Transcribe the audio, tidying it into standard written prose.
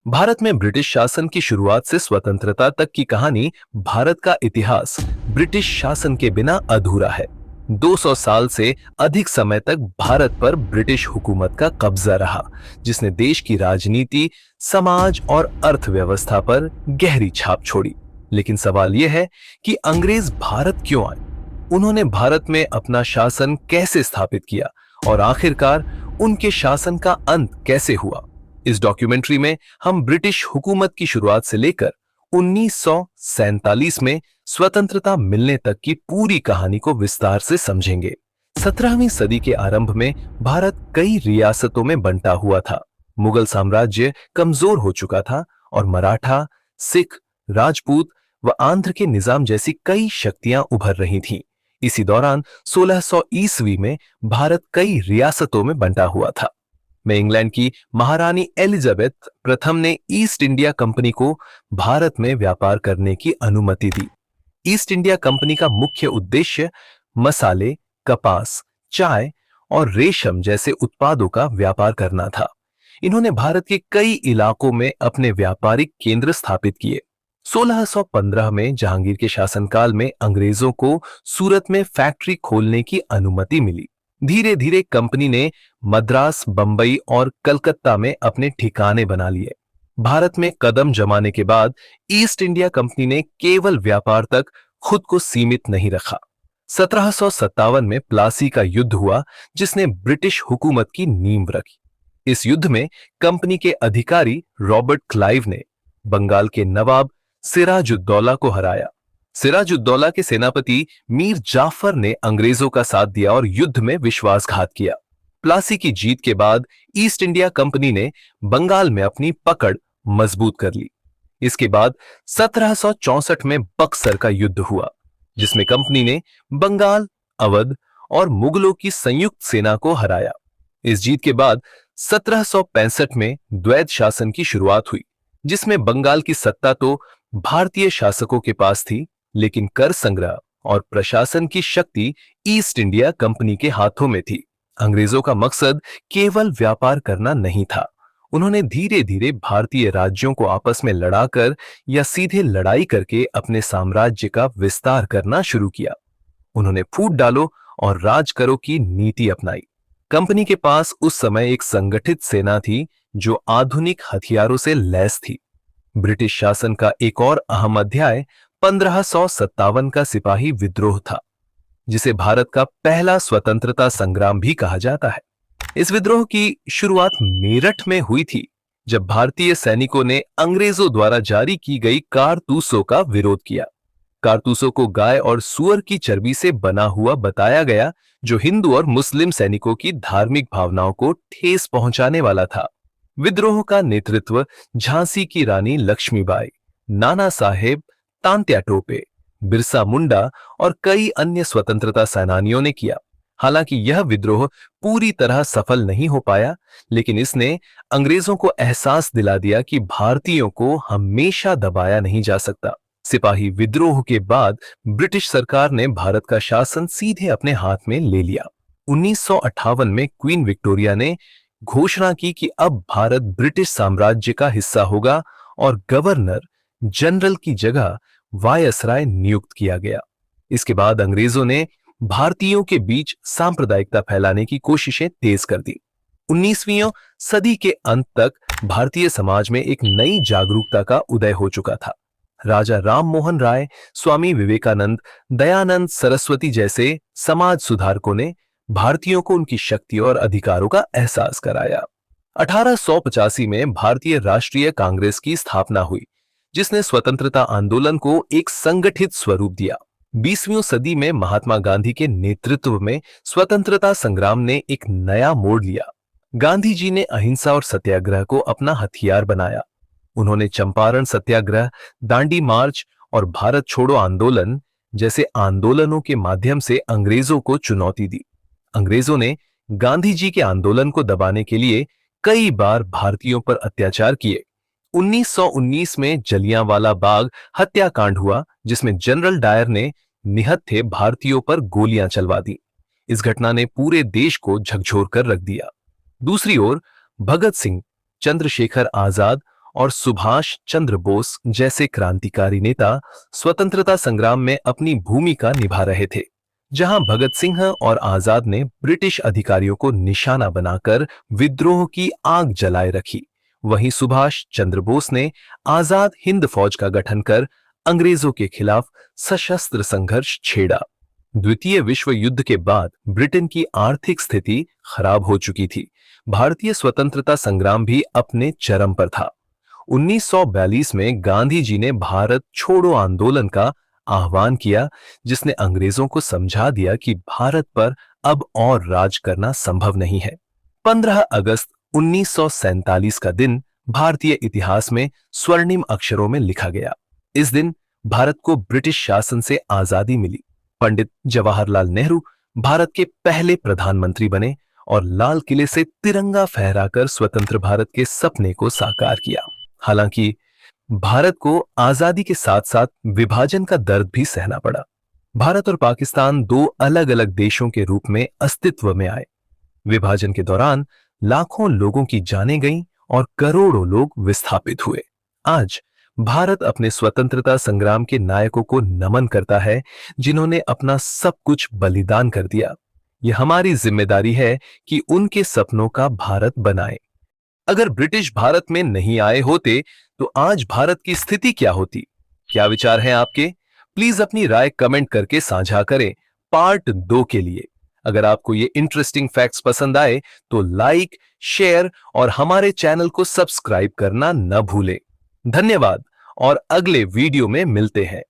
भारत में ब्रिटिश शासन की शुरुआत से स्वतंत्रता तक की कहानी, भारत का इतिहास ब्रिटिश शासन के बिना अधूरा है। 200 साल से अधिक समय तक भारत पर ब्रिटिश हुकूमत का कब्जा रहा, जिसने देश की राजनीति, समाज और अर्थव्यवस्था पर गहरी छाप छोड़ी। लेकिन सवाल यह है कि अंग्रेज भारत क्यों आए? उन्होंने भारत में अपना शासन कैसे स्थापित किया और आखिरकार उनके शासन का अंत कैसे हुआ? इस डॉक्यूमेंट्री में हम ब्रिटिश हुकूमत की शुरुआत से लेकर 1947 में स्वतंत्रता मिलने तक की पूरी कहानी को विस्तार से समझेंगे। 17वीं सदी के आरंभ में भारत कई रियासतों में बंटा हुआ था। मुगल साम्राज्य कमजोर हो चुका था और मराठा, सिख, राजपूत व आंध्र के निजाम जैसी कई शक्तियां उभर रही थीं। इसी दौरान 1600 ईस्वी में भारत कई रियासतों में बंटा हुआ था। में इंग्लैंड की महारानी एलिजाबेथ प्रथम ने ईस्ट इंडिया कंपनी को भारत में व्यापार करने की अनुमति दी। ईस्ट इंडिया कंपनी का मुख्य उद्देश्य मसाले, कपास, चाय और रेशम जैसे उत्पादों का व्यापार करना था। इन्होंने भारत के कई इलाकों में अपने व्यापारिक केंद्र स्थापित किए। 1615 में जहांगीर के शासनकाल में अंग्रेजों को सूरत में फैक्ट्री खोलने की अनुमति मिली। धीरे धीरे कंपनी ने मद्रास, बंबई और कलकत्ता में अपने ठिकाने बना लिए। भारत में कदम जमाने के बाद ईस्ट इंडिया कंपनी ने केवल व्यापार तक खुद को सीमित नहीं रखा। 1757 में प्लासी का युद्ध हुआ, जिसने ब्रिटिश हुकूमत की नींव रखी। इस युद्ध में कंपनी के अधिकारी रॉबर्ट क्लाइव ने बंगाल के नवाब सिराजुद्दौला को हराया। सिराजुद्दौला के सेनापति मीर जाफर ने अंग्रेजों का साथ दिया और युद्ध में विश्वासघात किया। प्लासी की जीत के बाद ईस्ट इंडिया कंपनी ने बंगाल में अपनी पकड़ मजबूत कर ली। इसके बाद 1764 में बक्सर का युद्ध हुआ, जिसमें कंपनी ने बंगाल, अवध और मुगलों की संयुक्त सेना को हराया। इस जीत के बाद 1765 में द्वैध शासन की शुरुआत हुई, जिसमें बंगाल की सत्ता तो भारतीय शासकों के पास थी, लेकिन कर संग्रह और प्रशासन की शक्ति ईस्ट इंडिया कंपनी के हाथों में थी। अंग्रेजों का मकसद केवल व्यापार करना नहीं था। उन्होंने धीरे धीरे भारतीय राज्यों को आपस में लड़ाकर या सीधे लड़ाई करके अपने साम्राज्य का विस्तार करना शुरू किया। उन्होंने फूट डालो और राज करो की नीति अपनाई। कंपनी के पास उस समय एक संगठित सेना थी जो आधुनिक हथियारों से लैस थी। ब्रिटिश शासन का एक और अहम अध्याय 1557 का सिपाही विद्रोह था, जिसे भारत का पहला स्वतंत्रता संग्राम भी कहा जाता है। इस विद्रोह की शुरुआत मेरठ में हुई थी, जब भारतीय सैनिकों ने अंग्रेजों द्वारा जारी की गई कारतूसों का विरोध किया। कारतूसों को गाय और सुअर की चर्बी से बना हुआ बताया गया, जो हिंदू और मुस्लिम सैनिकों की धार्मिक भावनाओं को ठेस पहुंचाने वाला था। विद्रोह का नेतृत्व झांसी की रानी लक्ष्मीबाई, नाना साहेब, तांत्या टोपे, बिरसा मुंडा और कई अन्य स्वतंत्रता सेनानियों ने किया। हालांकि यह विद्रोह पूरी तरह सफल नहीं हो पाया, लेकिन इसने अंग्रेजों को एहसास दिला दिया कि भारतीयों को हमेशा दबाया नहीं जा सकता। सिपाही विद्रोह के बाद ब्रिटिश सरकार ने भारत का शासन सीधे अपने हाथ में ले लिया। 1958 में क्वीन विक्टोरिया ने घोषणा की कि अब भारत ब्रिटिश साम्राज्य का हिस्सा होगा और गवर्नर जनरल की जगह वायसराय नियुक्त किया गया। इसके बाद अंग्रेजों ने भारतीयों के बीच सांप्रदायिकता फैलाने की कोशिशें तेज कर दी। 19वीं सदी के अंत तक भारतीय समाज में एक नई जागरूकता का उदय हो चुका था। राजा राम मोहन राय, स्वामी विवेकानंद, दयानंद सरस्वती जैसे समाज सुधारकों ने भारतीयों को उनकी शक्ति और अधिकारों का एहसास कराया। 1885 में भारतीय राष्ट्रीय कांग्रेस की स्थापना हुई, जिसने स्वतंत्रता आंदोलन को एक संगठित स्वरूप दिया। 20वीं सदी में महात्मा गांधी के नेतृत्व में स्वतंत्रता संग्राम ने एक नया मोड़ लिया। गांधी जी ने अहिंसा और सत्याग्रह को अपना हथियार बनाया। उन्होंने चंपारण सत्याग्रह, दांडी मार्च और भारत छोड़ो आंदोलन जैसे आंदोलनों के माध्यम से अंग्रेजों को चुनौती दी। अंग्रेजों ने गांधी जी के आंदोलन को दबाने के लिए कई बार भारतीयों पर अत्याचार किए। 1919 में जलियांवाला बाग हत्याकांड हुआ, जिसमें जनरल डायर ने निहत्थे भारतीयों पर गोलियां चलवा दी। इस घटना ने पूरे देश को झकझोर कर रख दिया। दूसरी ओर भगत सिंह, चंद्रशेखर आजाद और सुभाष चंद्र बोस जैसे क्रांतिकारी नेता स्वतंत्रता संग्राम में अपनी भूमिका निभा रहे थे। जहां भगत सिंह और आजाद ने ब्रिटिश अधिकारियों को निशाना बनाकर विद्रोह की आग जलाए रखी, वहीं सुभाष चंद्र बोस ने आजाद हिंद फौज का गठन कर अंग्रेजों के खिलाफ सशस्त्र संघर्ष छेड़ा। द्वितीय विश्व युद्ध के बाद ब्रिटेन की आर्थिक स्थिति खराब हो चुकी थी। भारतीय स्वतंत्रता संग्राम भी अपने चरम पर था। 1942 में गांधी जी ने भारत छोड़ो आंदोलन का आह्वान किया, जिसने अंग्रेजों को समझा दिया कि भारत पर अब और राज करना संभव नहीं है। 15 अगस्त 1947 का दिन भारतीय इतिहास में स्वर्णिम अक्षरों में लिखा गया। इस दिन भारत को ब्रिटिश शासन से आजादी मिली। पंडित जवाहरलाल नेहरू भारत के पहले प्रधानमंत्री बने और लाल किले से तिरंगा फहराकर स्वतंत्र भारत के सपने को साकार किया। हालांकि भारत को आजादी के साथ साथ विभाजन का दर्द भी सहना पड़ा। भारत और पाकिस्तान दो अलग अलग देशों के रूप में अस्तित्व में आए। विभाजन के दौरान लाखों लोगों की जानें गईं और करोड़ों लोग विस्थापित हुए। आज भारत अपने स्वतंत्रता संग्राम के नायकों को नमन करता है, जिन्होंने अपना सब कुछ बलिदान कर दिया। यह हमारी जिम्मेदारी है कि उनके सपनों का भारत बनाएं। अगर ब्रिटिश भारत में नहीं आए होते तो आज भारत की स्थिति क्या होती? क्या विचार हैं आपके? प्लीज अपनी राय कमेंट करके साझा करें पार्ट 2 के लिए। अगर आपको ये इंटरेस्टिंग फैक्ट्स पसंद आए तो लाइक, शेयर और हमारे चैनल को सब्सक्राइब करना न भूलें। धन्यवाद और अगले वीडियो में मिलते हैं।